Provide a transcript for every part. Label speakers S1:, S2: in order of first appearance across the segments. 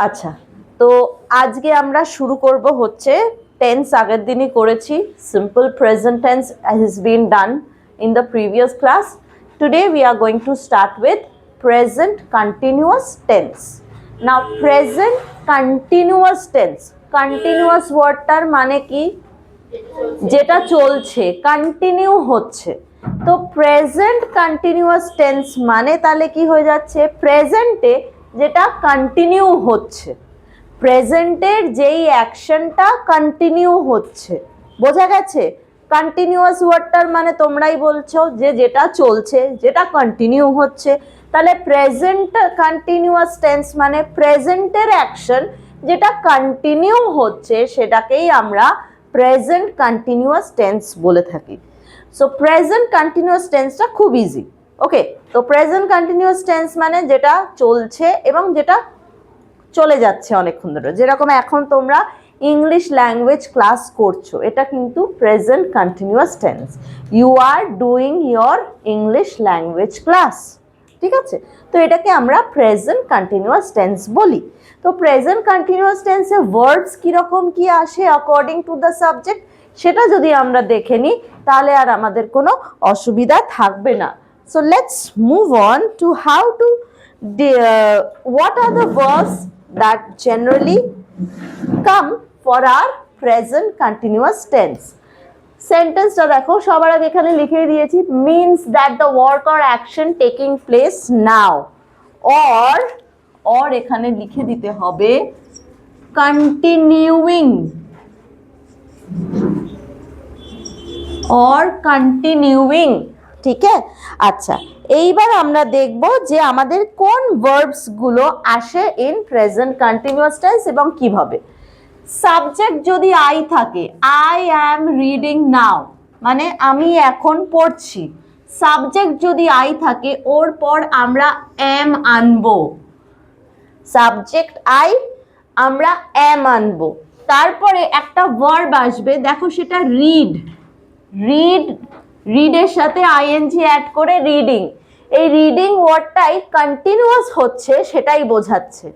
S1: আচ্ছা, তো আজকে আমরা শুরু করব হচ্ছে টেন্স। আগের দিনই করেছি। Simple present tense has been done in the previous class. Today we are going to start with present continuous tense. Now present continuous tense, continuous ওয়ার্ডটার মানে কি? যেটা চলছে, কন্টিনিউ হচ্ছে। তো প্রেজেন্ট কন্টিনিউয়াস টেন্স মানে তাহলে কি হয়ে যাচ্ছে? প্রেজেন্টে যেটা কন্টিনিউ হচ্ছে, প্রেজেন্টের যেই অ্যাকশনটা কন্টিনিউ হচ্ছে। বোঝা গেছে? কন্টিনিউয়াস ওয়ার্ডটার মানে তোমরাই বলছো যে যেটা চলছে, যেটা কন্টিনিউ হচ্ছে। তাহলে প্রেজেন্ট কন্টিনিউয়াস টেন্স মানে প্রেজেন্টের অ্যাকশন যেটা কন্টিনিউ হচ্ছে সেটাকেই আমরা প্রেজেন্ট কন্টিনিউয়াস টেন্স বলে থাকি। সো প্রেজেন্ট কন্টিনিউয়াস টেন্সটা খুব ইজি। ওকে, তো প্রেজেন্ট কন্টিনিউয়াস টেন্স মানে যেটা চলছে এবং যেটা চলে যাচ্ছে অনেকক্ষণ ধরে। যেরকম এখন তোমরা ইংলিশ ল্যাঙ্গুয়েজ ক্লাস করছো, এটা কিন্তু present continuous tense. You are doing your English language class, ঠিক আছে? তো এটাকে আমরা প্রেজেন্ট কন্টিনিউয়াস টেন্স বলি। তো প্রেজেন্ট কন্টিনিউয়াস টেন্সে ভার্বস কীরকম কি আসে অ্যাকর্ডিং টু দ্য সাবজেক্ট, সেটা যদি আমরা দেখে নিই তাহলে আর আমাদের কোনো অসুবিধা থাকবে না। So let's move on to how to what are the verbs that generally come for our present continuous tense. সেন্টেন্সটা দেখো, সবার আগে এখানে লিখে দিয়েছি means that the work or action taking place now, or এখানে লিখে দিতে হবে continuing or continuing, ঠিক আছে? আচ্ছা, এইবার আমরা দেখব যে আমাদের কোন ভার্বস গুলো আসে ইন প্রেজেন্ট কন্টিনিউয়াস টেন্স এবং কিভাবে। সাবজেক্ট যদি আই থাকে, আই অ্যাম রিডিং নাও, মানে আমি এখন পড়ছি। সাবজেক্ট যদি আই থাকে, ওর পর আমরা অ্যাম আনবো। সাবজেক্ট আই, আমরা অ্যাম আনবো। তারপরে একটা ভার্ব আসবে, দেখো সেটা রিড। রিডের সাথে আইএনজি অ্যাড করে রিডিং। এই রিডিং ওয়ার্ডটাই কন্টিনিউয়াস হচ্ছে সেটাই বোঝাচ্ছে।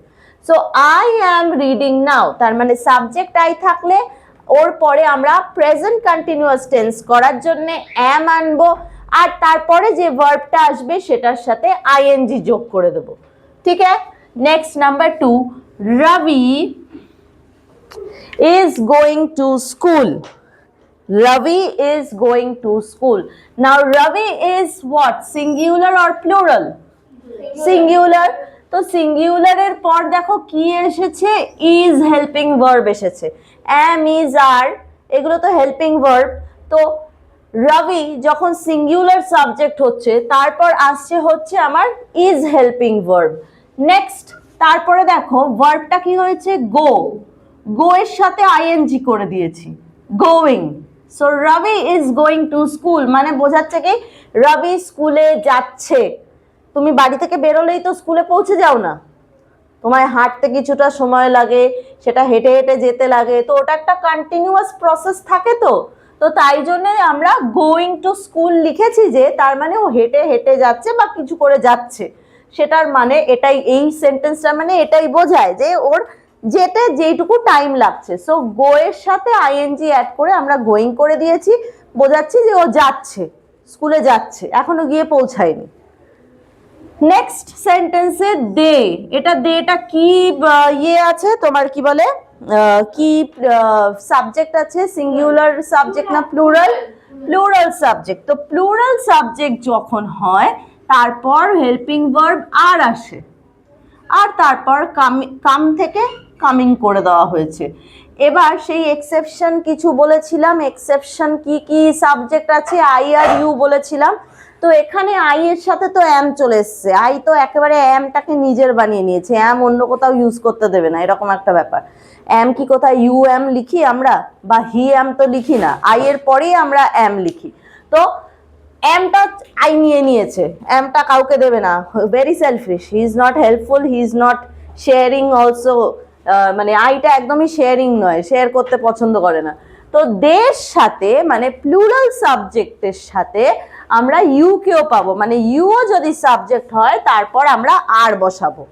S1: সো আই অ্যাম রিডিং নাও, তার মানে সাবজেক্ট আই থাকলে ওর পরে আমরা প্রেজেন্ট কন্টিনিউয়াস টেন্স করার জন্য অ্যাম আনবো, আর তারপরে যে ভার্বটা আসবে সেটার সাথে আইএনজি যোগ করে দেবো। ঠিক আছে? Next number 2, Ravi is going to school. Ravi is going to school. Now Ravi is what? Singular or plural? Singular. তো সিঙ্গুলার এর পর দেখো কি এসেছে? is helping verb এসেছে। am, is, are, এগুলো তো হেল্পিং ভার্ব। তো রবি যখন সিঙ্গুলার সাবজেক্ট হচ্ছে, তারপর আসছে হচ্ছে আমার is helping verb। নেক্সট, তারপরে দেখো ভার্বটা কি হয়েছে? গো। গো এর সাথে আইএনজি করে দিয়েছি, going. So Ravi is going to school মানে বোঝাচ্ছে কি রবি স্কুলে যাচ্ছে। তুমি বাড়ি থেকে বেরোলেই তো স্কুলে পৌঁছে যাও না, তোমায় হাঁটতে কিছুটা সময় লাগে, সেটা হেঁটে হেঁটে যেতে লাগে। তো ওটা একটা কন্টিনিউয়াস প্রসেস থাকে। তো তাই জন্য আমরা গোয়িং টু স্কুল লিখেছি, যে তার মানে ও হেঁটে হেঁটে যাচ্ছে বা কিছু করে যাচ্ছে। সেটার মানে এটাই, এই সেন্টেন্সটা মানে এটাই বোঝায় যে ওর যেতে যেইটুকু টাইম লাগছে। সো গো এর সাথে আইএনজি অ্যাড করে আমরা গোয়িং করে দিয়েছি, বোঝাচ্ছি যে ও যাচ্ছে, স্কুলে যাচ্ছে, এখনো গিয়ে পৌঁছায়নি। নেক্সট সেন্টেন্সে দে, এটা দেটা কি ইয়ে আছে তোমার, কি বলে, কি সাবজেক্ট আছে? সিঙ্গুলার সাবজেক্ট না প্লুরাল? Plural subject. তো প্লুরাল সাবজেক্ট যখন হয় তারপর হেল্পিং ভার্ব আর আসে, আর তারপর কাম থেকে কামিং করে দেওয়া হয়েছে। এবার সেই এক্সেপশন কিছু বলেছিলাম, এক্সেপশন কি কি সাবজেক্ট আছে, আই আর ইউ বলেছিলাম। তো এখানে আই এর সাথে তো অ্যাম চলে এসছে, আই তো একেবারে অ্যামটাকে নিজের বানিয়ে নিয়েছে, অ্যাম অন্য কোথাও ইউজ করতে দেবে না, এরকম একটা ব্যাপার। অ্যাম কি কোথায় ইউ অ্যাম লিখি আমরা, বা হি অ্যাম তো লিখি না, আই এর পরেই আমরা অ্যাম লিখি। তো অ্যামটা আই নিয়ে নিয়েছে, অ্যামটা কাউকে দেবে না, very shellfish, he is not helpful, he is not sharing also. মানে আইটা একদমই শেয়ারিং নয়, শেয়ার করতে পছন্দ করে না। তো দের সাথে মানে প্লুরাল সাবজেক্টের সাথে আমরা ইউ কেও পাবো, মানে ইউও যদি সাবজেক্ট হয় তারপর আমরা আর বসাবো।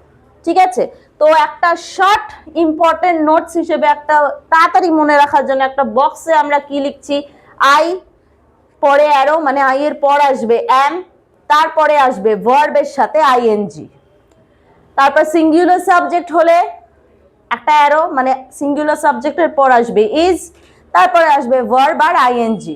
S1: ঠিক আছে? তো একটা শর্ট ইম্পর্টেন্ট নোটস হিসেবে একটা তাড়াতাড়ি মনে রাখার জন্য একটা বক্সে আমরা কি লিখছি, আই, পরে অ্যারো মানে আই এর পর আসবে এম, তারপরে আসবে ভার্বের সাথে আইএনজি। তারপর সিঙ্গুলার সাবজেক্ট হলে একটা অ্যারো মানে সিঙ্গুলার সাবজেক্টের পর আসবে ইজ, তারপরে আসবে ভার্ব আর আইএনজি।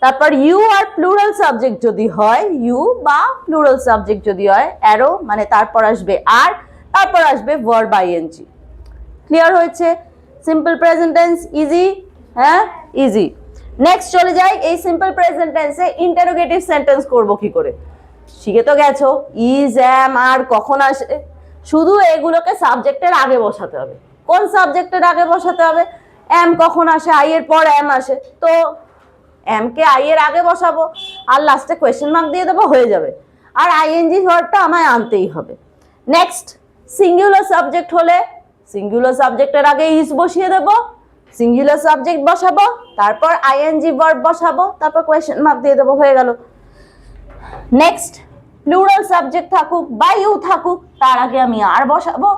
S1: তারপর ইউ আর প্লুরাল সাবজেক্ট যদি হয়, ইউ বা প্লুরাল সাবজেক্ট যদি হয়, অ্যারো মানে তারপর আসবে আর, তারপর আসবে ভার্ব আইএনজি। ক্লিয়ার হয়েছে? সিম্পল প্রেজেন্ট টেন্স ইজি, হ্যাঁ ইজি। নেক্সট চলে যাই, এই সিম্পল প্রেজেন্ট টেন্সে ইন্টারোগেটিভ সেন্টেন্স করব কি করে। শিখে তো গেছো ইজ, অ্যাম, আর, কখন আসে, শুধু এগুলোকে সাবজেক্টের আগে বসাতে হবে। কোন সাবজেক্টের আগে বসাতে হবে? এম কখন আসে, আই এর পর এম আসে, তো এম কে আই এর আগে বসাবো আর লাস্টে কোয়েশ্চেন মার্ক দিয়ে দেবো, হয়ে যাবে। আর আইএনজি ভার্বটা আমায় আনতেই হবে। নেক্সট সিঙ্গুলার সাবজেক্ট হলে সিঙ্গুলার সাবজেক্টের আগে ইজ বসিয়ে দেবো, সিঙ্গুলার সাবজেক্ট বসাবো, তারপর আইএনজি ভার্ব বসাবো, তারপর কোয়েশ্চেন মার্ক দিয়ে দেবো, হয়ে গেল। নেক্সট প্লুরাল সাবজেক্ট থাকুক বা ইউ থাকুক, তার আগে আমি আর বসাবো,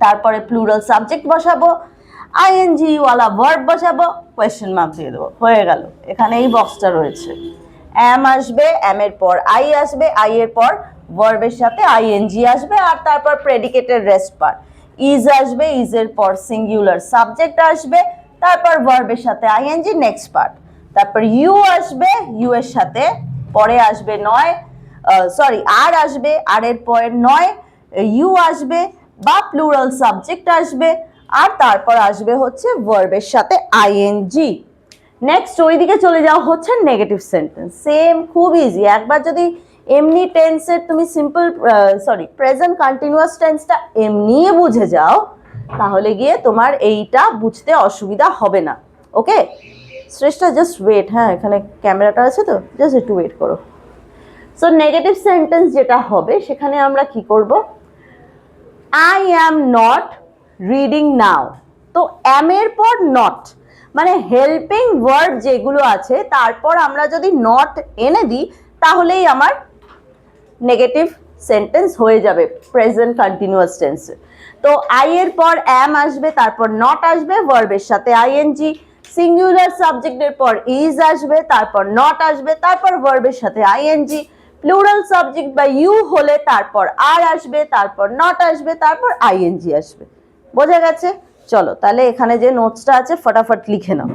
S1: তারপরে প্লুরাল সাবজেক্ট বসাবো, আইএনজি ওয়ালা ভার্ব বসাবো, কোয়েশ্চেন মার্ক দিয়ে দেবো, হয়ে গেল। এখানে এই বক্সটা রয়েছে, এম আসবে, এম এর পর আই আসবে, আই এর পর ভার্বের সাথে আইএনজি আসবে, আর তারপর প্রেডিকেটের রেস্ট পার্ট, ইজ আসবে, ইজ এর পর সিঙ্গুলার সাবজেক্ট আসবে, তারপর ভার্বের সাথে আইএনজি নেক্সট পার্ট, তারপর ইউ আসবে, ইউ এর সাথে পরে আসবে নয়, সরি আর আসবে, আর এর পরে নয় ইউ আসবে বা প্লুরাল সাবজেক্ট আসবে, আর তারপর আসবে হচ্ছে ভার্বের সাথে আইএনজি। নেক্সট ওইদিকে চলে যাওয়া হচ্ছে নেগেটিভ সেন্টেন্স। সেম, খুব ইজি। একবার যদি এমনি টেন্সের তুমি সিম্পল প্রেজেন্ট কন্টিনিউয়াস টেন্সটা এমনি বুঝে যাও, তাহলে গিয়ে তোমার এইটা বুঝতে অসুবিধা হবে না। ওকে শ্রেষ্ঠা, জাস্ট ওয়েট, হ্যাঁ এখানে ক্যামেরাটা আছে তো, জাস্ট একটু ওয়েট করো। সো নেগেটিভ সেন্টেন্স যেটা হবে সেখানে আমরা কি করব, আই অ্যাম নট রিডিং নাও। তো অ্যাম এর পর নট মানে হেল্পিং ওয়ার্ড যেগুলো আছে তারপর আমরা যদি নট এনে দিই তাহলেই আমার নেগেটিভ সেন্টেন্স হয়ে যাবে প্রেজেন্ট কন্টিনিউয়াস টেন্সে। তো আই এর পর অ্যাম আসবে, তারপর নট আসবে, ভার্বের সাথে আইএনজি, সিঙ্গুলার সাবজেক্টের পর ইজ আসবে, তারপর নট আসবে, তারপর ভার্বের সাথে আইএনজি, প্লুরাল সাবজেক্ট বা ইউ হলে তারপর আর আসবে, তারপর নট আসবে, তারপর আইএনজি আসবে। বোঝা গেছে? চলো তাহলে এখানে যে নোটসটা আছে ফটাফট লিখে নাও।